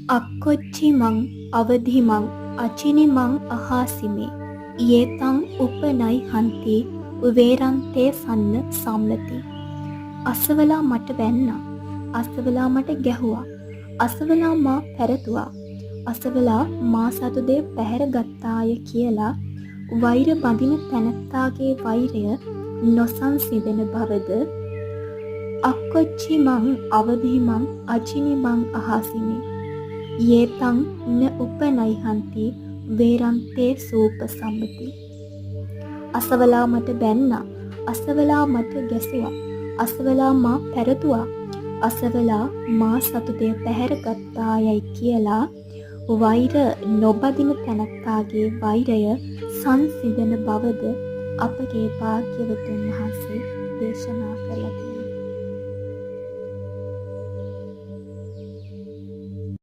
අක්කොච්චිමං අවධිමං අචිනිමං අහාසිමේ යේතං උපනයි හන්ති වේරන්තේ සන්න සම්ලති. අසවලා මට වැන්නා, අසවලා මට ගැහුවා, අසවලා මා පැරතුවා, අසවලා මා සතු දේ පැහැර ගත්තාය කියලා වෛර බඳින තැනැත්තාගේ වෛරය නොසන්සිඳෙන බවද, අක්කොච්චිමං අවධිමං අචිනිමං අහාසිමේ යේතං න උපනයි හන්ති වේරන්තේ සූප සම්මති. අසවලා මට බැන්නා, අසවලා මට ගැසුවා, අසවලා මා පැරතුවා, අසවලා මා සතුටේ පැහැර ගත්තායයි කියලා වෛර නොබදින තැනැත්තාගේ වෛරය සංසිඳන බවද අපගේ භාග්‍යවතුන් වහන්සේ දේශනා කළා.